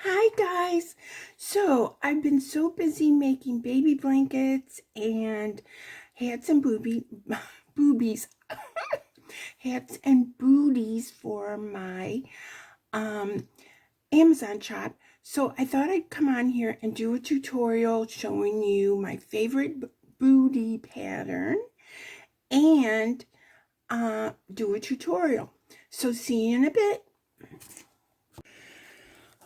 Hi guys! So I've been so busy making baby blankets and hats and boobies, hats and booties for my Amazon shop. So I thought I'd come on here and do a tutorial showing you my favorite booty pattern and do a tutorial. So see you in a bit.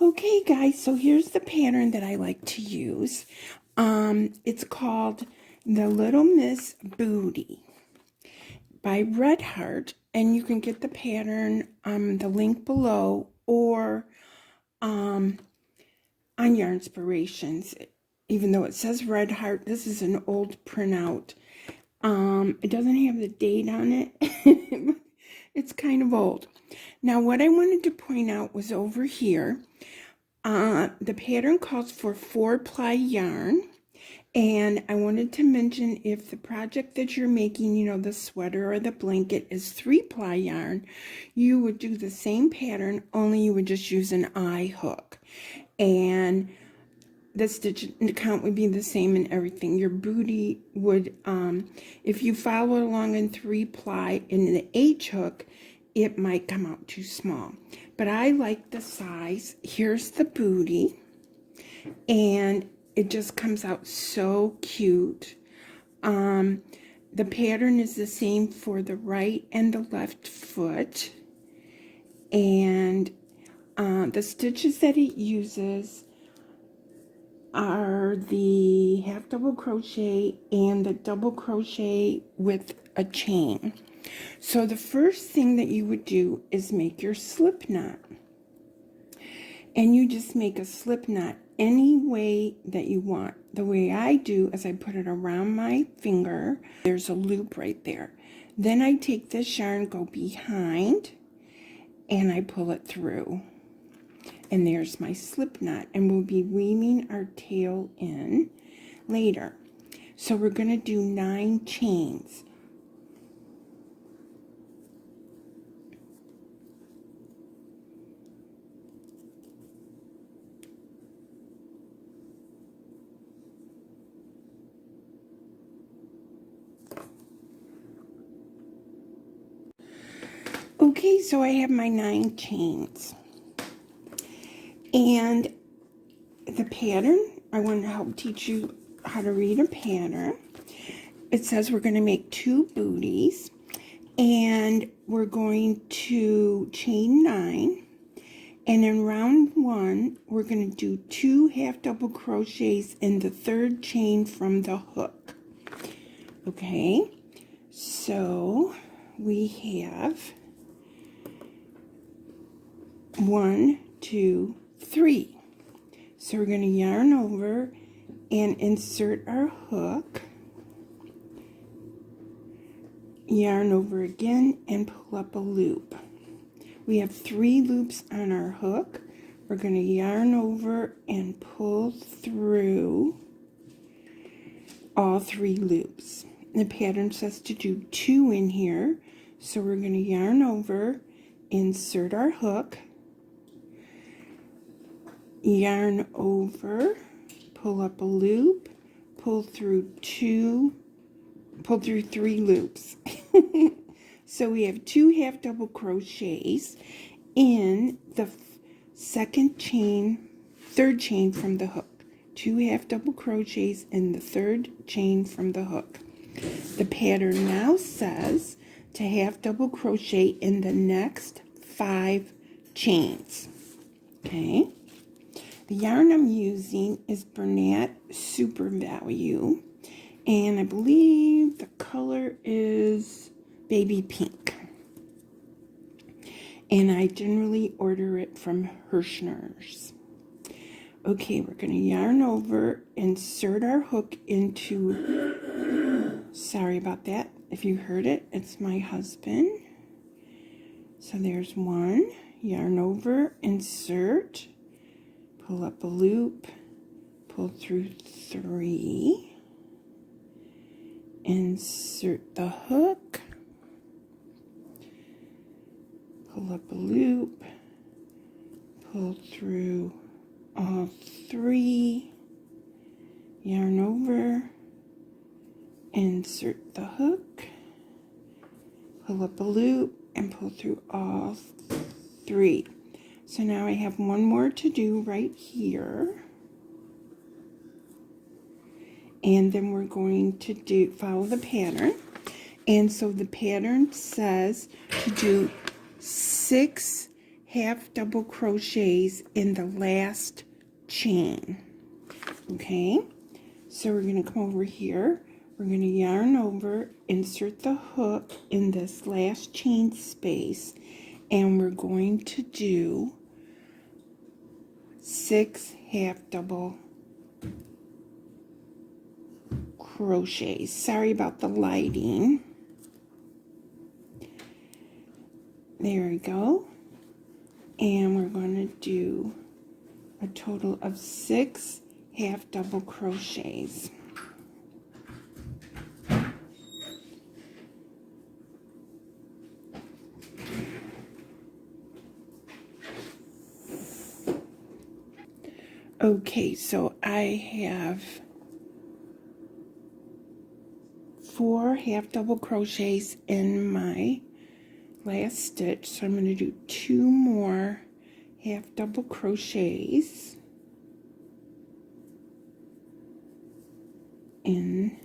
Okay guys, so here's the pattern that I like to use. It's called the Little Miss Booty by Red Heart, and you can get the pattern the link below or on Yarnspirations. Even though it says Red Heart, this is an old printout. It doesn't have the date on it. It's kind of old. Now what I wanted to point out was over here. The pattern calls for 4-ply yarn, and I wanted to mention if the project that you're making, you know, the sweater or the blanket is 3-ply yarn, you would do the same pattern, only you would just use an eye hook, and the stitch count would be the same and everything. Your booty would, if you follow along in 3-ply in the H hook, it might come out too small. But I like the size. Here's the booty, and it just comes out so cute. The pattern is the same for the right and the left foot, and the stitches that it uses are the half double crochet and the double crochet with a chain. So the first thing that you would do is make your slip knot, and you just make a slip knot any way that you want. The way I do is I put it around my finger. There's a loop right there. Then I take this yarn, go behind, and I pull it through. And there's my slip knot, and we'll be weaving our tail in later. So we're going to do 9 chains. Okay, so I have my 9 chains. And the pattern, I want to help teach you how to read a pattern. It says we're going to make 2 booties, and we're going to chain 9. And in round 1, we're going to do 2 half double crochets in the 3rd chain from the hook. Okay, so we have 1, 2, 3. So we're going to yarn over and insert our hook, yarn over again, and pull up a loop. We have 3 loops on our hook. We're going to yarn over and pull through all 3 loops. The pattern says to do 2 in here, so we're going to yarn over, insert our hook, yarn over, pull up a loop, pull through 3 loops. So we have 2 half double crochets in the 2nd chain, 3rd chain from the hook. 2 half double crochets in the 3rd chain from the hook. The pattern now says to half double crochet in the next 5 chains. Okay. The yarn I'm using is Bernat Super Value, and I believe the color is baby pink. And I generally order it from Hirschner's. Okay, we're going to yarn over, insert our hook into, sorry about that, if you heard it, it's my husband. So there's 1, yarn over, insert, pull up a loop, pull through 3, insert the hook, pull up a loop, pull through 3, yarn over, insert the hook, pull up a loop, and pull through all 3. So now I have one more to do right here. And then we're going to follow the pattern. And so the pattern says to do 6 half double crochets in the last chain. Okay, so we're going to come over here. We're going to yarn over, insert the hook in this last chain space, and we're going to do 6 half double crochets. Sorry about the lighting. There we go. And we're going to do a total of 6 half double crochets. Okay, so I have 4 half double crochets in my last stitch, so I'm going to do 2 more half double crochets in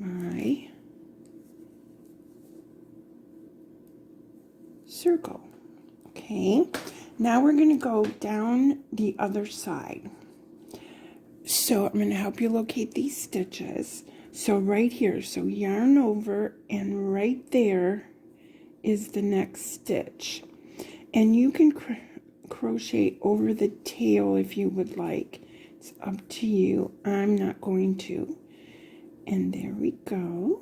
my circle. Okay, now we're going to go down the other side. So I'm going to help you locate these stitches. So right here, so yarn over, and right there is the next stitch. And you can crochet over the tail if you would like. It's up to you. I'm not going to. And there we go.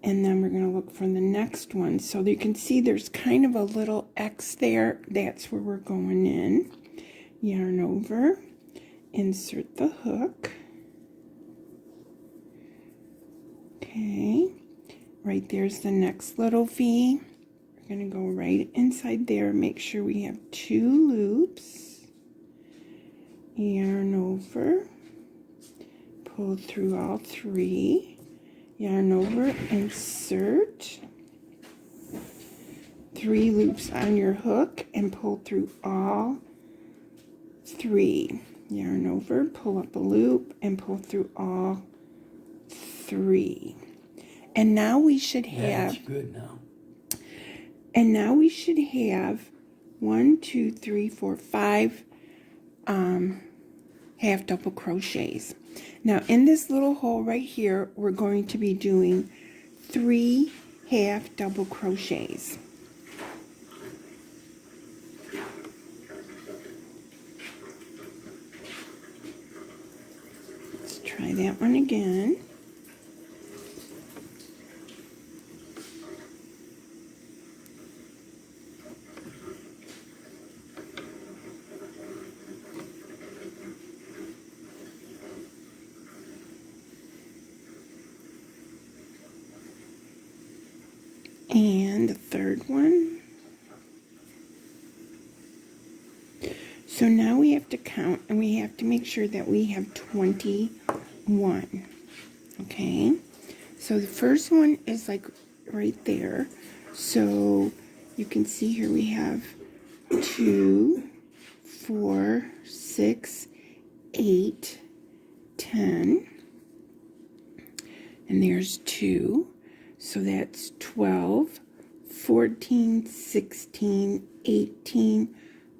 And then we're going to look for the next one. So you can see there's kind of a little X there. That's where we're going in. Yarn over, insert the hook. Okay, right there's the next little V. We're going to go right inside there. Make sure we have 2 loops. Yarn over, pull through all 3. Yarn over, insert. 3 loops on your hook and pull through all 3. Yarn over, pull up a loop and pull through all 3. And now we should have, that's good now. And now we should have 1, 2, 3, 4, 5 half double crochets. Now in this little hole right here, we're going to be doing 3 half double crochets. Let's try that one again. And the third one. So now we have to count, and we have to make sure that we have 21. Okay, so the first one is like right there. So you can see here we have 2, 4, 6, 8, 10, and there's 2. So that's 12, 14, 16, 18,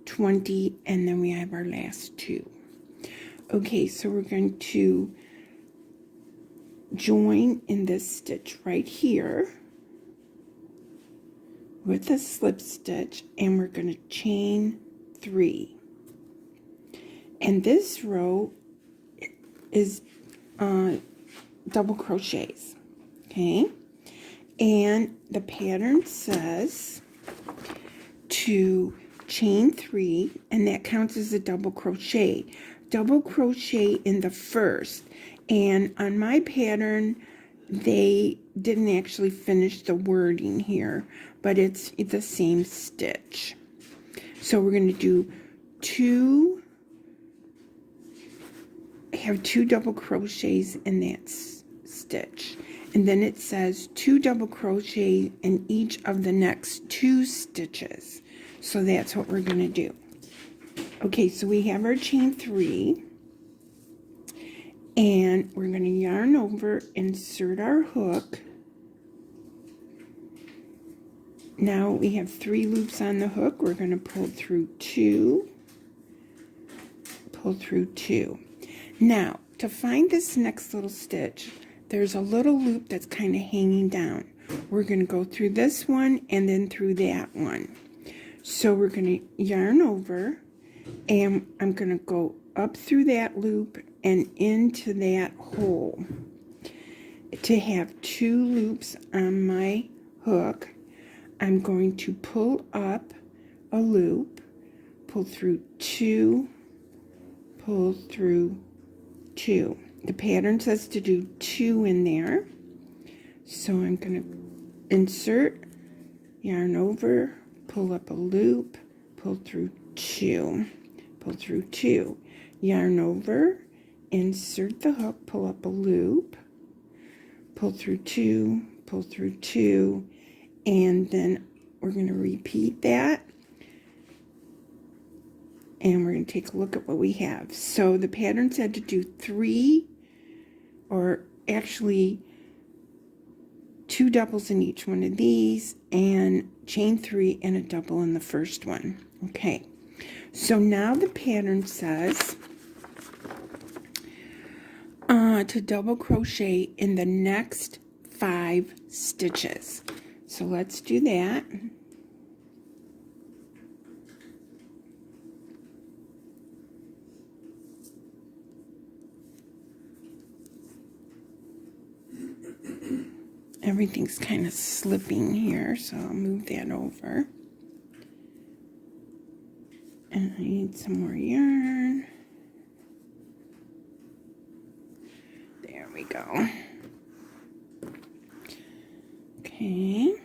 20, and then we have our last 2. Okay, so we're going to join in this stitch right here with a slip stitch, and we're going to chain 3. And this row is double crochets. Okay, and the pattern says to chain 3, and that counts as a double crochet. Double crochet in the first, and on my pattern they didn't actually finish the wording here, but it's the same stitch. So we're going to do two double crochets in that stitch, and then it says 2 double crochet in each of the next 2 stitches. So that's what we're going to do. Okay, so we have our chain 3, and we're going to yarn over, insert our hook. Now we have 3 loops on the hook. We're going to pull through 2, pull through 2. Now, to find this next little stitch, there's a little loop that's kind of hanging down. We're going to go through this one and then through that one. So we're going to yarn over, and I'm going to go up through that loop and into that hole. To have 2 loops on my hook, I'm going to pull up a loop, pull through 2, pull through 2. The pattern says to do 2 in there. So I'm going to insert, yarn over, pull up a loop, pull through 2, pull through 2, yarn over, insert the hook, pull up a loop, pull through 2, pull through 2, and then we're going to repeat that. And we're going to take a look at what we have. So the pattern said to do 3, or actually 2 doubles in each one of these, and chain 3 and a double in the first one. Okay, so now the pattern says to double crochet in the next 5 stitches. So let's do that. Everything's kind of slipping here, so I'll move that over. And I need some more yarn. There we go. Okay.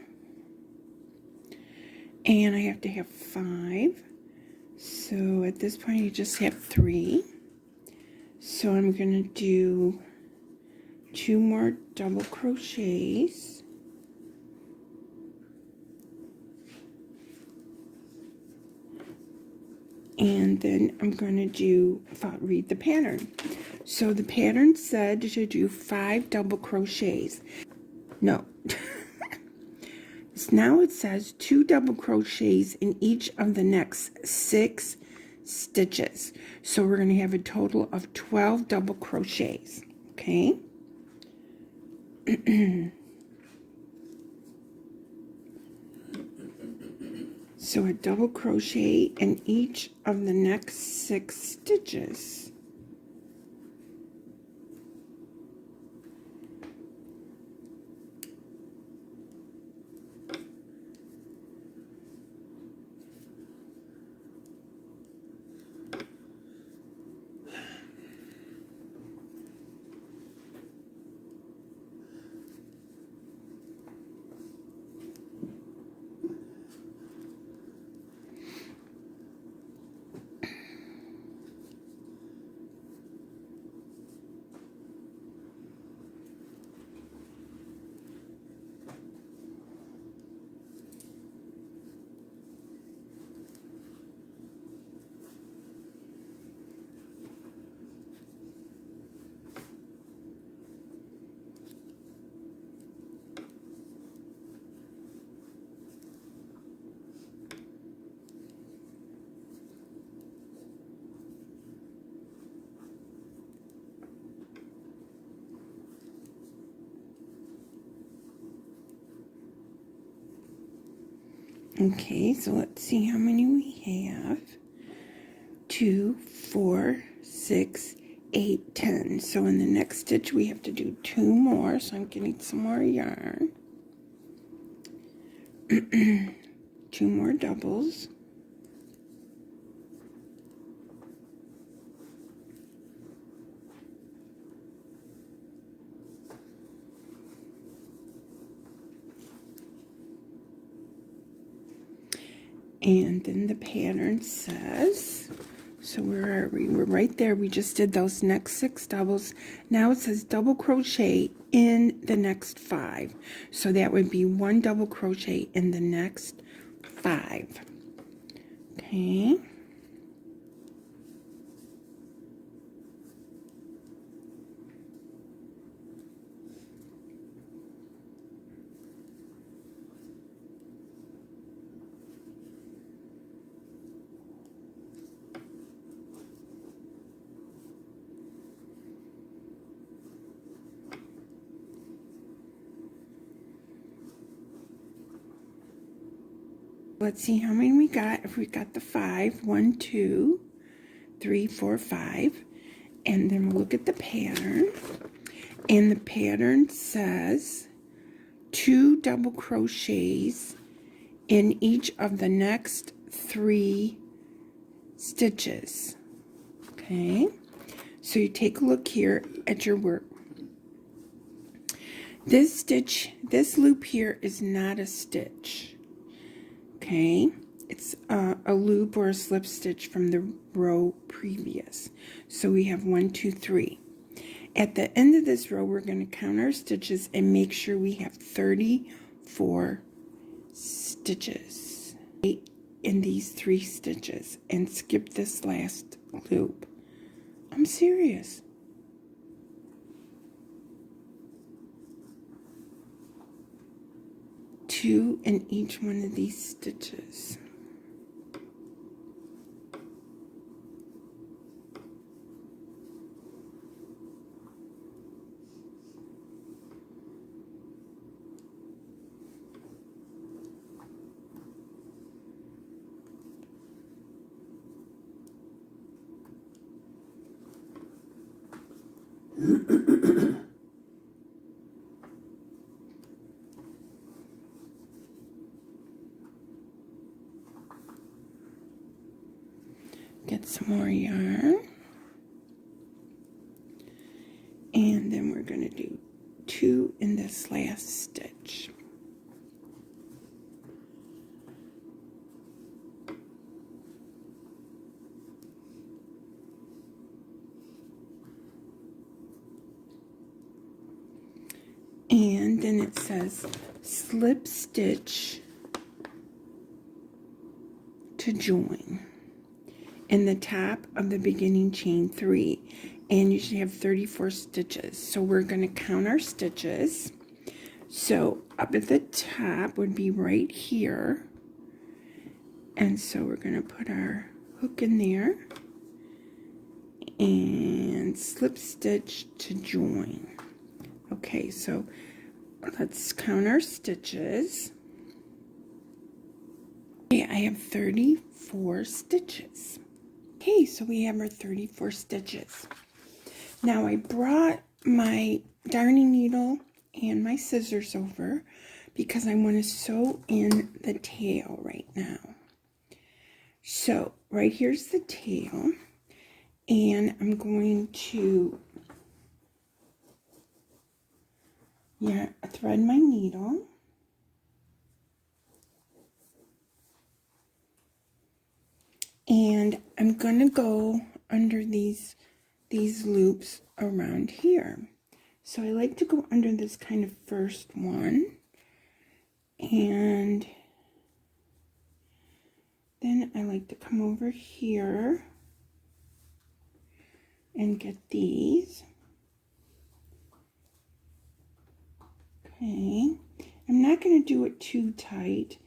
And I have to have 5. So at this point, you just have 3. So I'm going to do 2 more double crochets. And then I'm going to do, if I'll read the pattern. So the pattern said to do 5 double crochets. No. Now it says 2 double crochets in each of the next 6 stitches. So we're going to have a total of 12 double crochets. Okay. So a double crochet in each of the next 6 stitches. Okay, so let's see how many we have. 2, 4, 6, 8, 10. So in the next stitch we have to do 2 more, so I'm getting some more yarn. 2 more doubles. And then the pattern says, so where are we? We're right there. We just did those next 6 doubles. Now it says double crochet in the next 5. So that would be 1 double crochet in the next 5. Okay. Let's see how many we got. If we got the 5, 1, 2, 3, 4, 5, and then we'll look at the pattern. And the pattern says 2 double crochets in each of the next 3 stitches. Okay, so you take a look here at your work. This stitch, this loop here is not a stitch. Okay, it's a loop or a slip stitch from the row previous. So we have 1, 2, 3. At the end of this row, we're going to count our stitches and make sure we have 34 stitches in these 3 stitches and skip this last loop. I'm serious. Two in each one of these stitches. Get some more yarn, and then we're going to do 2 in this last stitch. And then it says slip stitch to join in the top of the beginning chain 3, and you should have 34 stitches. So we're going to count our stitches. So up at the top would be right here, and so we're going to put our hook in there and slip stitch to join. Okay, so let's count our stitches. Okay, I have 34 stitches. Okay, so we have our 34 stitches. Now I brought my darning needle and my scissors over because I want to sew in the tail right now. So right here's the tail, and I'm going to thread my needle. And I'm going to go under these loops around here. So I like to go under this kind of first one. And then I like to come over here and get these. Okay. I'm not going to do it too tight.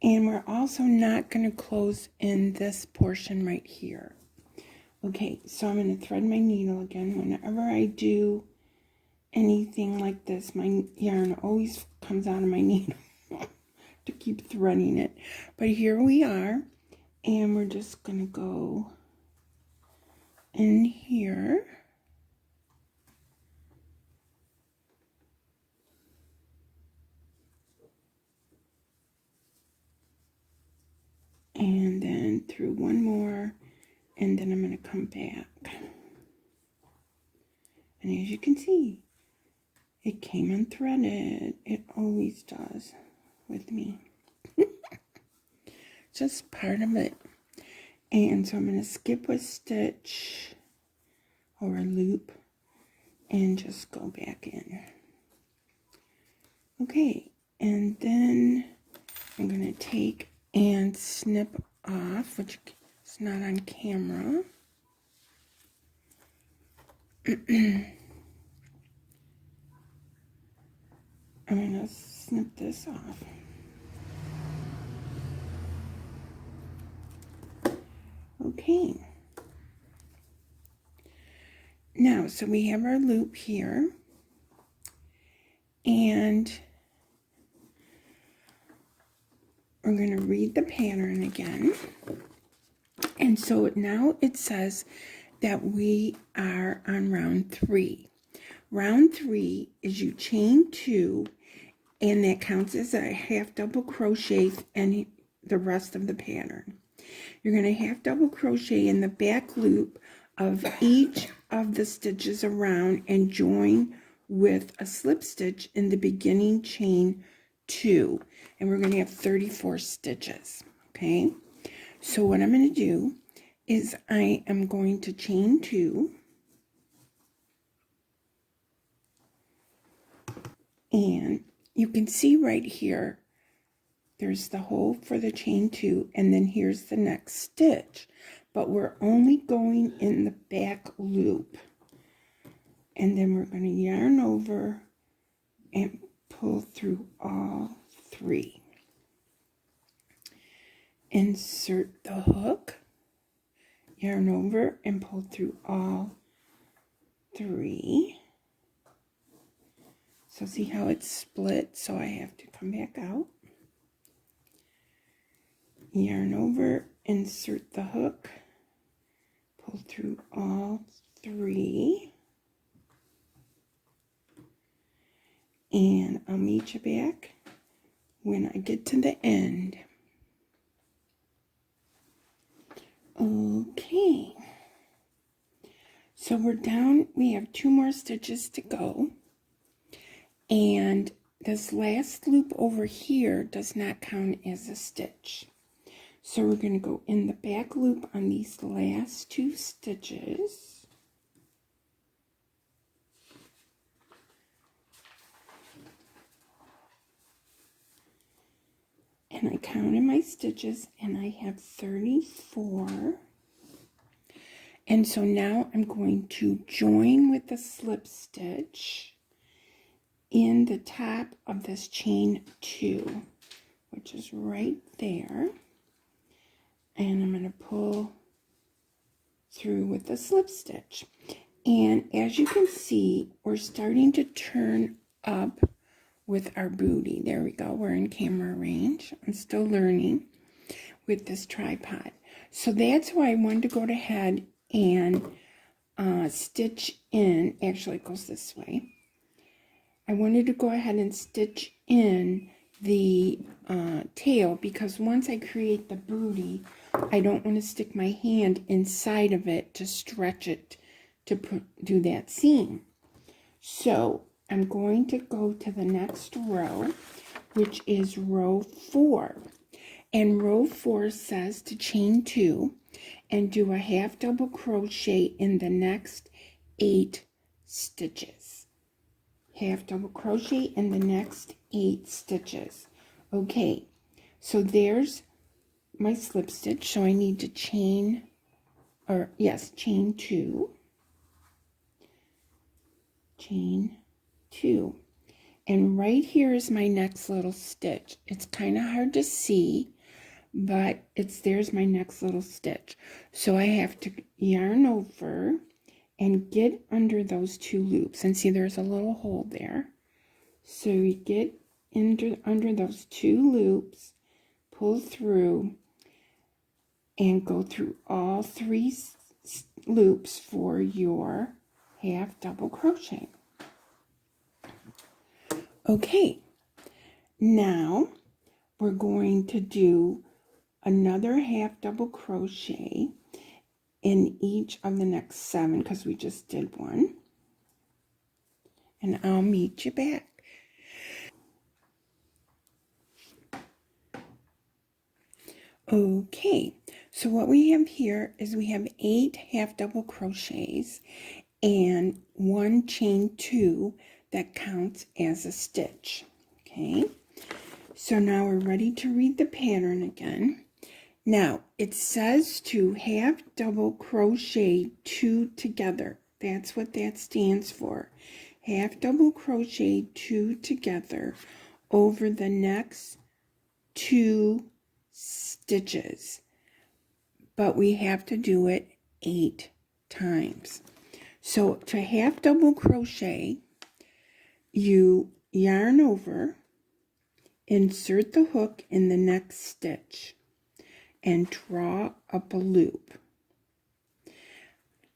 And we're also not going to close in this portion right here. Okay, so I'm going to thread my needle again. Whenever I do anything like this, my yarn always comes out of my needle to keep threading it. But here we are, and we're just going to go in here. And then through one more, and then I'm going to come back. And as you can see, it came unthreaded. It always does with me. just part of it. And so I'm going to skip a stitch or a loop and just go back in. Okay, and then I'm going to take and snip off, which is not on camera. I'm going to snip this off. Okay. Now, so we have our loop here, and we're going to read the pattern again. And so now it says that we are on round 3. Round 3 is you chain 2, and that counts as a half double crochet and the rest of the pattern. You're going to half double crochet in the back loop of each of the stitches around and join with a slip stitch in the beginning chain 2, and we're going to have 34 stitches. Okay, so what I'm going to do is I am going to chain 2, and you can see right here there's the hole for the chain 2, and then here's the next stitch, but we're only going in the back loop. And then we're going to yarn over and pull through all 3. Insert the hook, yarn over and pull through all 3. So see how it's split, so I have to come back out. Yarn over, insert the hook, pull through all 3. And I'll meet you back when I get to the end. Okay, so we're down, we have 2 more stitches to go, and this last loop over here does not count as a stitch. So we're going to go in the back loop on these last 2 stitches. And I counted my stitches and I have 34. And so now I'm going to join with the slip stitch in the top of this chain 2, which is right there. And I'm going to pull through with the slip stitch. And as you can see, we're starting to turn up with our booty. There we go. We're in camera range. I'm still learning with this tripod. So that's why I wanted to go ahead and stitch in. Actually, it goes this way. I wanted to go ahead and stitch in the tail, because once I create the booty, I don't want to stick my hand inside of it to stretch it to do that seam. So I'm going to go to the next row, which is row 4. And row 4 says to chain 2 and do a half double crochet in the next 8 stitches. Half double crochet in the next 8 stitches. Okay, so there's my slip stitch. So I need to chain 2. Chain 2. And right here is my next little stitch. It's kind of hard to see, but there's my next little stitch. So I have to yarn over and get under those 2 loops. And see, there's a little hole there. So you get under those 2 loops, pull through, and go through all 3 loops for your half double crochet. Okay, now we're going to do another half double crochet in each of the next 7, because we just did 1. And I'll meet you back. Okay, so what we have here is we have 8 half double crochets and 1 chain 2 that counts as a stitch. Okay, so now we're ready to read the pattern again. Now it says to half double crochet 2 together. That's what that stands for. Half double crochet 2 together over the next 2 stitches, but we have to do it 8 times. So to half double crochet, you yarn over, insert the hook in the next stitch, and draw up a loop.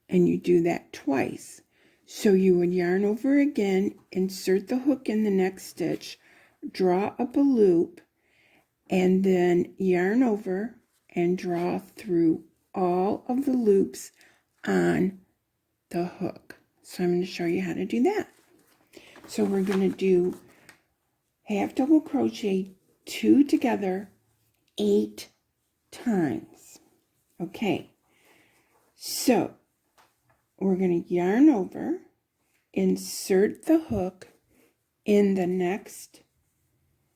And you do that twice. So you would yarn over again, insert the hook in the next stitch, draw up a loop, and then yarn over and draw through all of the loops on the hook. So I'm going to show you how to do that. So we're going to do half double crochet 2 together 8 times. Okay, so we're going to yarn over, insert the hook in the next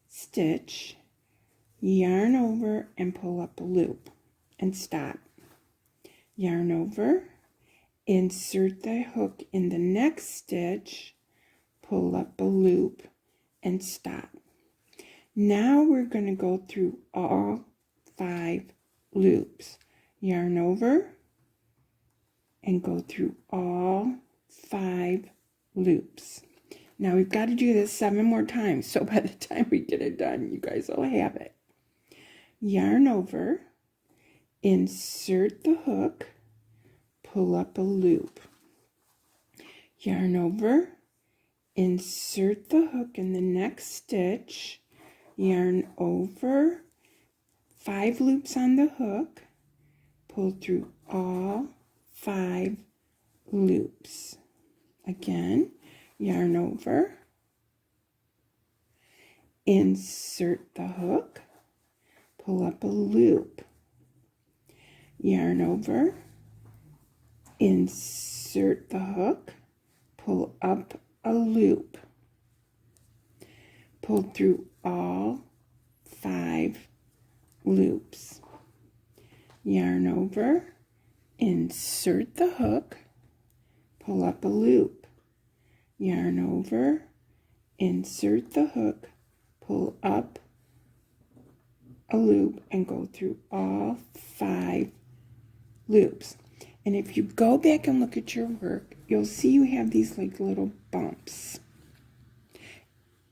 stitch, yarn over and pull up a loop and stop. Yarn over, insert the hook in the next stitch, pull up a loop and stop. Now we're going to go through all 5 loops. Yarn over and go through all 5 loops. Now we've got to do this 7 more times, so by the time we get it done, you guys will have it. Yarn over, insert the hook, pull up a loop. Yarn over, insert the hook in the next stitch, yarn over, 5 loops on the hook, pull through all 5 loops. Again, yarn over, insert the hook, pull up a loop, yarn over, insert the hook, pull up a loop, pull through all 5 loops, yarn over, insert the hook, pull up a loop, yarn over, insert the hook, pull up a loop, and go through all 5 loops. And if you go back and look at your work, you'll see you have these like little bumps.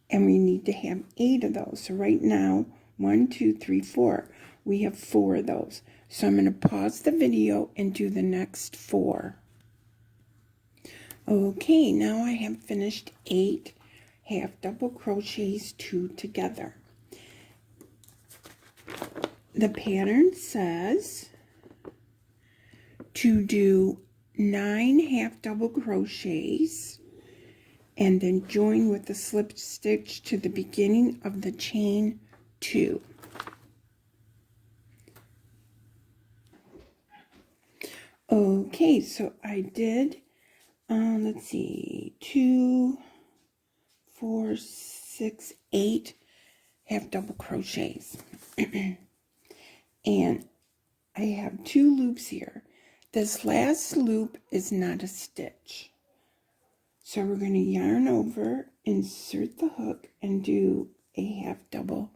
And we need to have 8 of those. So right now, 1, 2, 3, 4. We have 4 of those. So I'm going to pause the video and do the next 4. Okay, now I have finished 8 half double crochets 2 together. The pattern says to do 9 half double crochets and then join with a slip stitch to the beginning of the chain 2. Okay, so I did, let's see, 2, 4, 6, 8 half double crochets. And I have 2 loops here. This last loop is not a stitch. So we're going to yarn over, insert the hook, and do a half double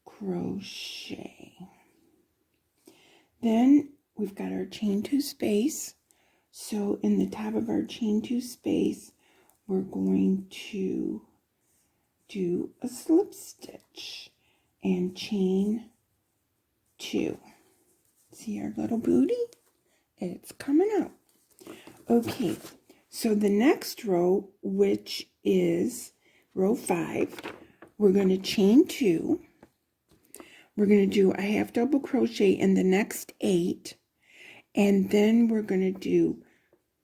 crochet. Then we've got our chain 2 space. So in the top of our chain 2 space, we're going to do a slip stitch and chain 2. See our little booty? It's coming out. Okay, so the next row, which is row 5, we're going to chain 2. We're going to do a half double crochet in the next 8, and then we're going to do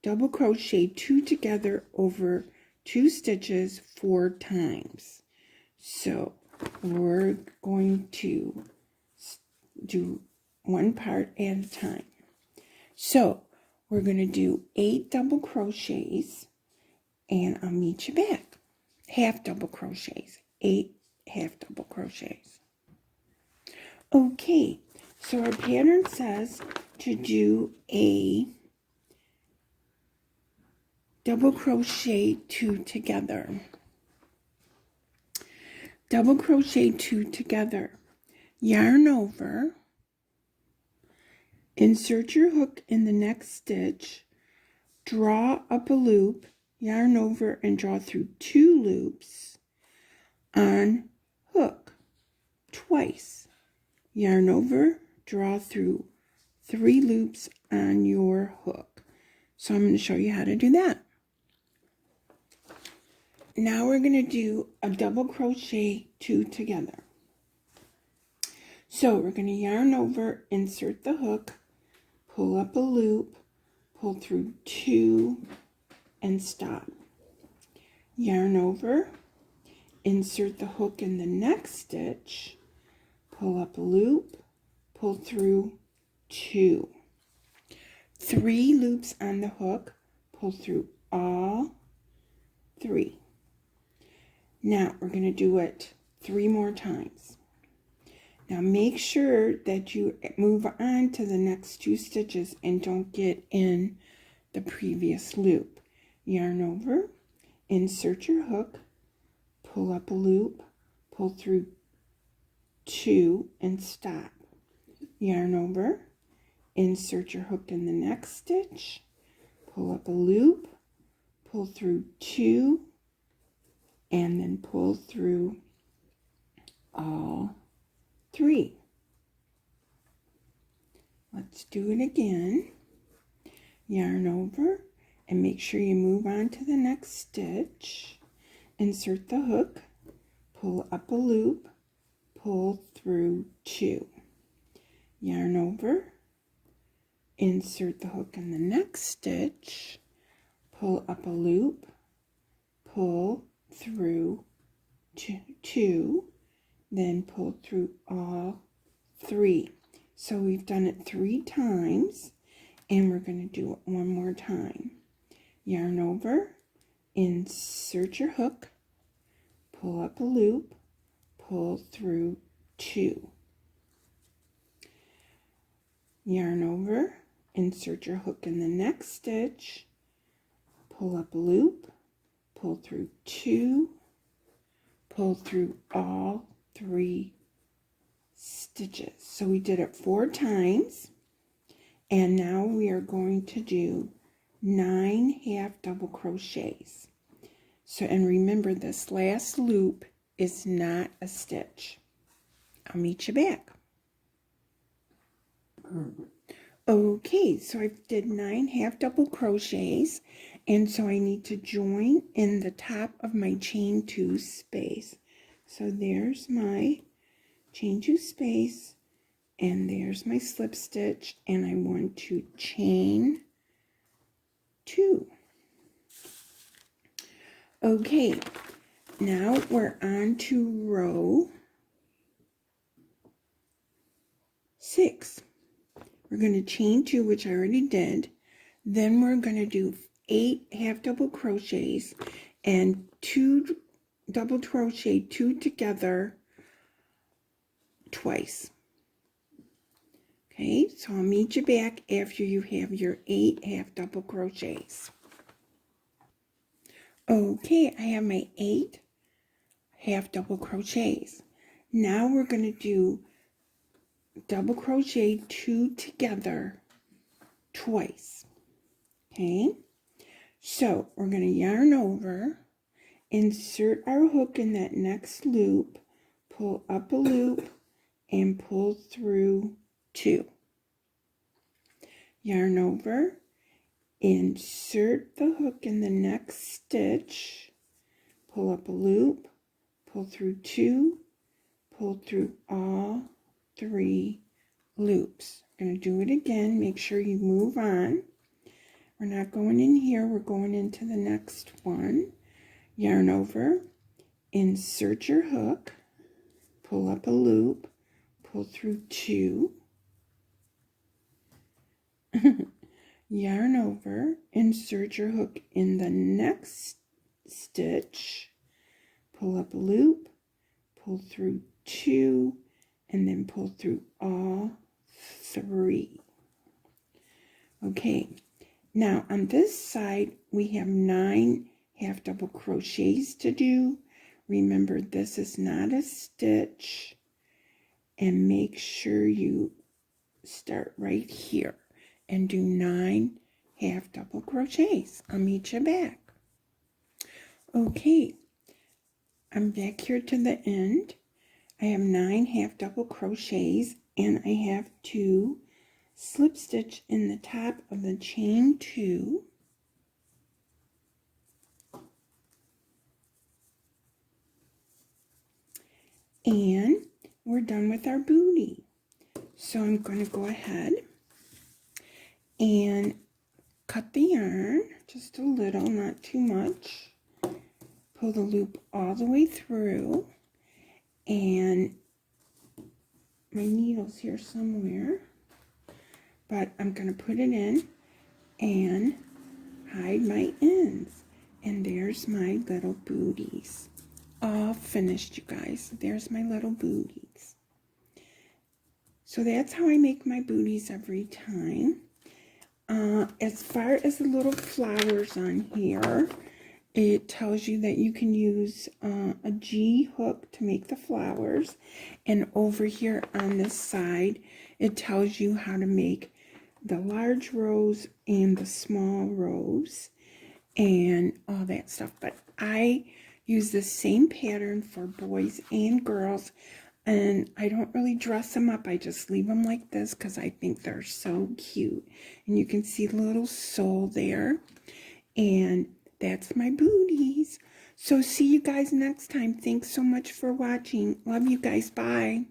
double crochet 2 together over 2 stitches 4 times. So we're going to do one part at a time. So we're going to do 8 double crochets, and I'll meet you back. Half double crochets, 8 half double crochets. Okay, so our pattern says to do a double crochet 2 together. Double crochet 2 together. Yarn over, insert your hook in the next stitch, draw up a loop, yarn over and draw through 2 loops on hook twice. Yarn over, draw through 3 loops on your hook. So I'm going to show you how to do that. Now we're going to do a double crochet 2 together. So we're going to yarn over, insert the hook, pull up a loop, pull through 2 and stop. Yarn over, insert the hook in the next stitch, pull up a loop, pull through 2. 3 loops on the hook, pull through all 3. Now we're going to do it 3 more times. Now make sure that you move on to the next 2 stitches and don't get in the previous loop. Yarn over, insert your hook, pull up a loop, pull through 2 and stop. Yarn over, insert your hook in the next stitch, pull up a loop, pull through 2, and then pull through all 3. Let's do it again. Yarn over and make sure you move on to the next stitch. Insert the hook, pull up a loop, pull through 2. Yarn over, insert the hook in the next stitch, pull up a loop, pull through 2, then pull through all 3. So we've done it 3 times, and we're going to do it one more time. Yarn over, insert your hook, pull up a loop, pull through 2. Yarn over, insert your hook in the next stitch, pull up a loop, pull through 2, pull through all 3 stitches. So we did it 4 times, and now we are going to do 9 half double crochets. So, and remember, this last loop is not a stitch. I'll meet you back. Okay, so I did 9 half double crochets, and so I need to join in the top of my chain 2 space. So there's my chain 2 space, and there's my slip stitch, and I want to chain 2. Okay, now we're on to row 6. We're going to chain 2, which I already did. Then we're going to do 8 half double crochets and 2 double crochet 2 together twice. Okay, so I'll meet you back after you have your 8 half double crochets. Okay, I have my 8 half double crochets. Now we're going to do double crochet 2 together twice. Okay, so we're going to yarn over, insert our hook in that next loop, pull up a loop, and pull through 2. Yarn over, insert the hook in the next stitch, pull up a loop, pull through 2, pull through all 3 loops. I'm going to do it again. Make sure you move on. We're not going in here. We're going into the next one. Yarn over, insert your hook, pull up a loop, pull through 2, Yarn over, insert your hook in the next stitch, pull up a loop, pull through 2, and then pull through all 3. Okay, now on this side we have 9 half double crochets to do. Remember, this is not a stitch, and make sure you start right here and do 9 half double crochets. I'll meet you back. Okay, I'm back here to the end. I have 9 half double crochets, and I have to slip stitch in the top of the chain 2, and we're done with our booty. So I'm going to go ahead and cut the yarn just a little, not too much. Pull the loop all the way through, and my needle's here somewhere, but I'm going to put it in and hide my ends. And there's my little booties. All finished, you guys. There's my little booties. So that's how I make my booties every time. As far as the little flowers on here, it tells you that you can use a G hook to make the flowers. And over here on this side, it tells you how to make the large rose and the small rose and all that stuff. But I use the same pattern for boys and girls, and I don't really dress them up. I just leave them like this because I think they're so cute. And you can see the little soul there, and that's my booties. So see you guys next time. Thanks so much for watching. Love you guys. Bye.